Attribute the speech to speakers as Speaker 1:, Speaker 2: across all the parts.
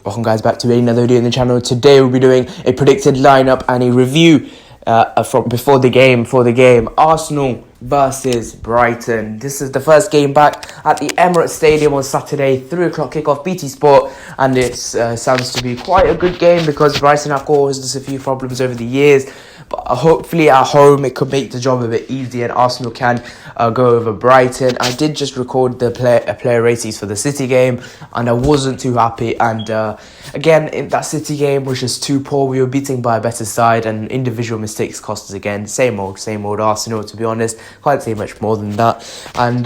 Speaker 1: Welcome guys back to another video in the channel. Today we'll be doing a predicted lineup and a review from before the game. Arsenal versus Brighton. This is the first game back at the Emirates Stadium on Saturday, 3 o'clock kickoff, BT Sport, and it sounds to be quite a good game because Brighton have caused us a few problems over the years. But hopefully at home it could make the job a bit easier and Arsenal can go over Brighton. I did just record the player ratings for the City game and I wasn't too happy. And again, in that City game was just too poor. We were beaten by a better side and individual mistakes cost us again. Same old Arsenal, to be honest. Can't say much more than that. And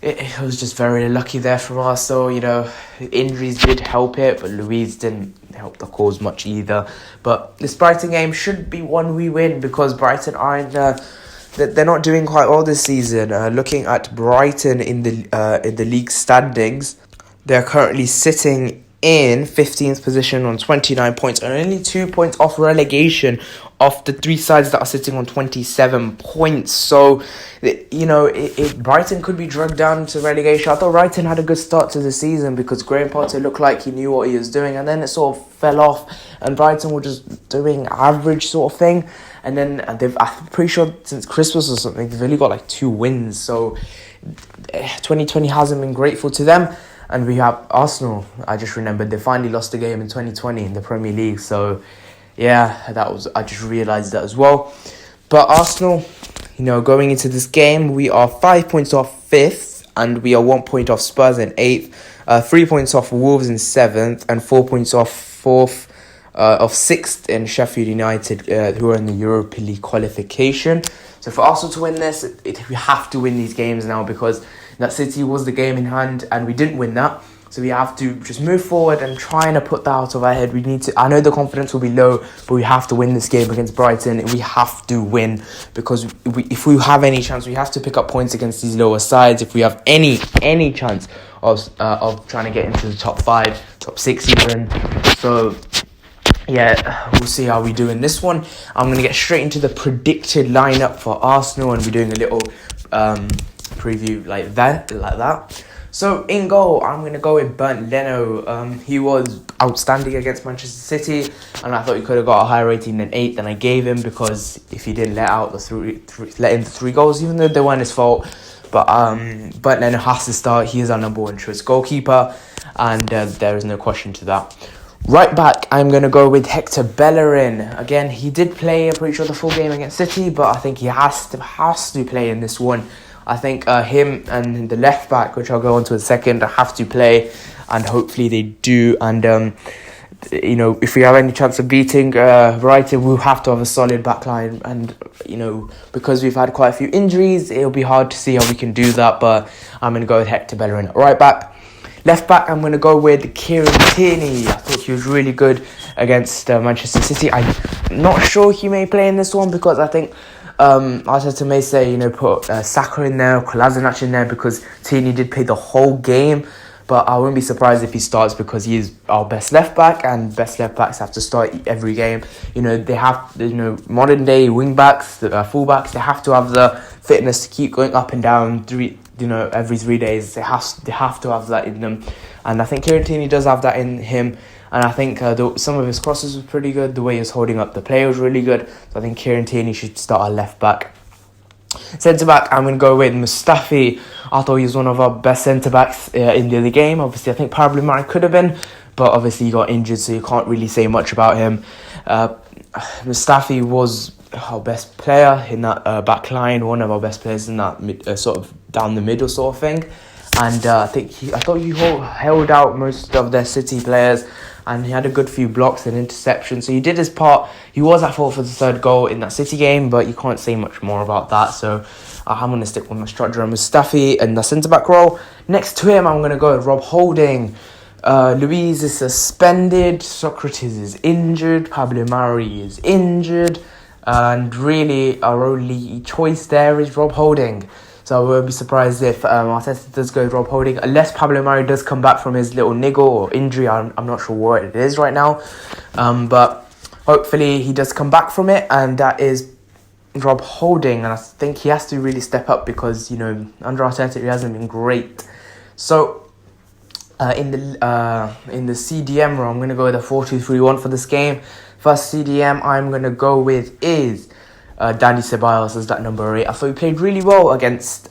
Speaker 1: it was just very lucky there from Arsenal. You know, injuries did help it, but Luiz didn't help the cause much either. But this Brighton game should be one we win because Brighton aren't. They're not doing quite well this season. Looking at Brighton in the league standings, they're currently sitting in 15th position on 29 points and only 2 points off relegation of the three sides that are sitting on 27 points. So, you know, Brighton could be dragged down to relegation. I thought Brighton had a good start to the season because Graham Potter looked like he knew what he was doing, and then it sort of fell off and Brighton were just doing average sort of thing. And then I'm pretty sure since Christmas or something, they've only got like 2 wins. So 2020 hasn't been grateful to them. And we have Arsenal. I just remembered they finally lost a game in 2020 in the Premier League. So, yeah, I just realised that as well. But Arsenal, you know, going into this game, we are 5 points off 5th. And we are 1 point off Spurs in 8th. 3 points off Wolves in 7th. And 4 points off 4th. Of 6th in Sheffield United, who are in the Europa League qualification. So for Arsenal to win this, we have to win these games now because that City was the game in hand and we didn't win that. So we have to just move forward and try and put that out of our head. We need to. I know the confidence will be low, but we have to win this game against Brighton. We have to win because if we have any chance, we have to pick up points against these lower sides. If we have any chance of trying to get into the top 5, top 6 even. So yeah, we'll see how we do in this one. I'm going to get straight into the predicted lineup for Arsenal and we're doing a little preview like that. So in goal, I'm going to go with Bernd Leno. He was outstanding against Manchester City and I thought he could have got a higher rating than 8 than I gave him because if he didn't let in the 3 goals, even though they weren't his fault. But Bernd Leno has to start. He is our number 1 choice goalkeeper and there is no question to that. Right back, I'm going to go with Hector Bellerin. Again, he did play, I'm pretty sure, the full game against City, but I think he has to play in this one. I think him and the left back, which I'll go on to in a second, have to play, and hopefully they do. And, you know, if we have any chance of beating Brighton, we'll have to have a solid back line. And, you know, because we've had quite a few injuries, it'll be hard to see how we can do that, but I'm going to go with Hector Bellerin. Right back. Left back, I'm going to go with Kieran Tierney. I thought he was really good against Manchester City. I'm not sure he may play in this one because I think Arteta may say, you know, put Saka in there, Kolasinac in there because Tierney did play the whole game. But I wouldn't be surprised if he starts because he is our best left back and best left backs have to start every game. You know, they have, you know, modern day wing backs, full backs, they have to have the fitness to keep going up and down every 3 days. They have to have that in them. And I think Kieran Tierney does have that in him. And I think some of his crosses were pretty good. The way he was holding up the play was really good. So I think Kieran Tierney should start our left back. Centre back, I'm going to go with Mustafi. I thought he was one of our best centre backs in the other game. Obviously, I think Pablo Mari could have been, but obviously he got injured, so you can't really say much about him. Mustafi was our best player in that back line, one of our best players in that sort of down the middle sort of thing. And I thought he held out most of their City players. And he had a good few blocks and interceptions. So he did his part. He was at fault for the 3rd goal in that City game, but you can't say much more about that. So I'm going to stick with my structure on Mustafi and the centre-back role. Next to him, I'm going to go with Rob Holding. Luiz is suspended. Socrates is injured. Pablo Mari is injured. And really, our only choice there is Rob Holding. So I won't be surprised if Arteta does go with Rob Holding, unless Pablo Mari does come back from his little niggle or injury. I'm not sure what it is right now. But hopefully he does come back from it, and that is Rob Holding. And I think he has to really step up because, you know, under Arteta he hasn't been great. So In the CDM role, I'm going to go with a 4-2-3-1 for this game. First CDM I'm going to go with is Danny Cevallos as that number 8. I thought he played really well against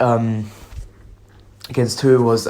Speaker 1: who was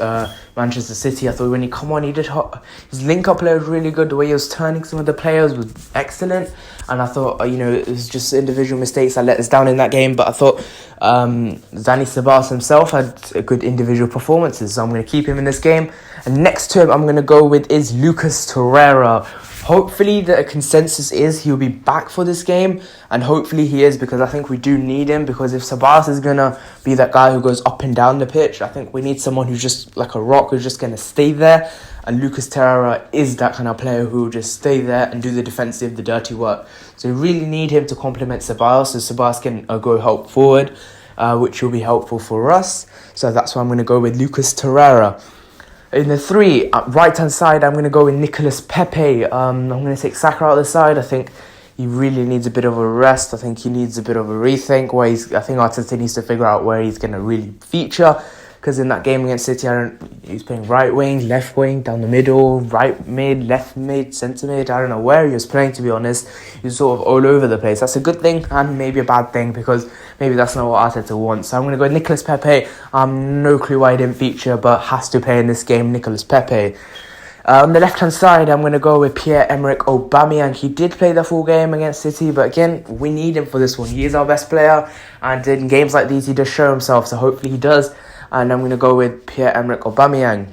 Speaker 1: Manchester City. I thought when he come on, his link-up play was really good. The way he was turning some of the players was excellent. And I thought, it was just individual mistakes that let us down in that game. But I thought Danny Cevallos himself had good individual performances. So I'm going to keep him in this game. And next to him, I'm going to go with is Lucas Herrera. Hopefully the consensus is he'll be back for this game, and hopefully he is, because I think we do need him, because if Cevallos is going to be that guy who goes up and down the pitch, I think we need someone who's just like a rock, who's just going to stay there, and Lucas Herrera is that kind of player who will just stay there and do the defensive, the dirty work. So we really need him to complement Cevallos, so Cevallos can go help forward, which will be helpful for us. So that's why I'm going to go with Lucas Herrera. In the 3, right-hand side, I'm going to go with Nicolas Pepe. I'm going to take Saka out of the side. I think he really needs a bit of a rest. I think he needs a bit of a rethink. I think Arteta needs to figure out where he's going to really feature. Because in that game against City, he's playing right wing, left wing, down the middle, right mid, left mid, centre mid. I don't know where he was playing, to be honest. He's sort of all over the place. That's a good thing and maybe a bad thing, because maybe that's not what Arteta wants. So I'm going to go with Nicolas Pepe. No clue why he didn't feature, but has to play in this game, Nicolas Pepe. On the left-hand side, I'm going to go with Pierre-Emerick Aubameyang. He did play the full game against City, but again, we need him for this one. He is our best player, and in games like these, he does show himself, so hopefully he does. And I'm going to go with Pierre-Emerick Aubameyang.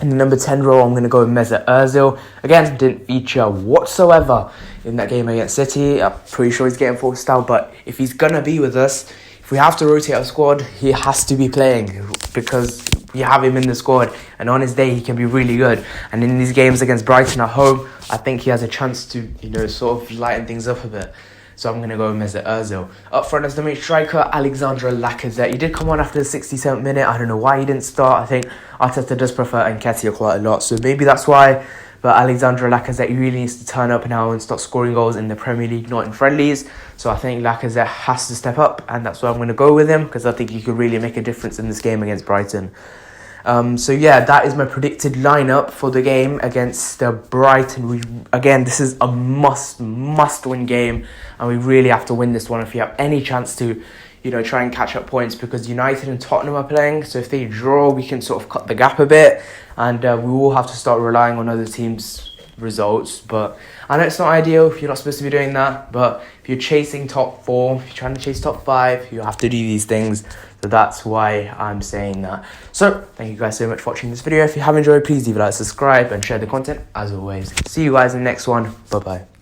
Speaker 1: In the number 10 role, I'm going to go with Mesut Ozil. Again, didn't feature whatsoever in that game against City. I'm pretty sure he's getting forced out, but if he's going to be with us, if we have to rotate our squad, he has to be playing, because we have him in the squad, and on his day, he can be really good. And in these games against Brighton at home, I think he has a chance to, sort of lighten things up a bit. So I'm going to go with Mesut Ozil. Up front as the main striker, Alexandre Lacazette. He did come on after the 67th minute. I don't know why he didn't start. I think Arteta does prefer Nketiah quite a lot, so maybe that's why. But Alexandre Lacazette, he really needs to turn up now and start scoring goals in the Premier League, not in friendlies. So I think Lacazette has to step up, and that's why I'm going to go with him, because I think he could really make a difference in this game against Brighton. So yeah, that is my predicted lineup for the game against Brighton. Again, this is a must-win game, and we really have to win this one if you have any chance to, try and catch up points, because United and Tottenham are playing. So if they draw, we can sort of cut the gap a bit, and we will have to start relying on other teams' results. But I know it's not ideal. You're not supposed to be doing that, but if you're chasing top 4, if you're trying to chase top 5, you have to do these things. So that's why I'm saying that. So thank you guys so much for watching this video. If you have enjoyed, please leave a like, subscribe, and share the content as always. See you guys in the next one. Bye bye.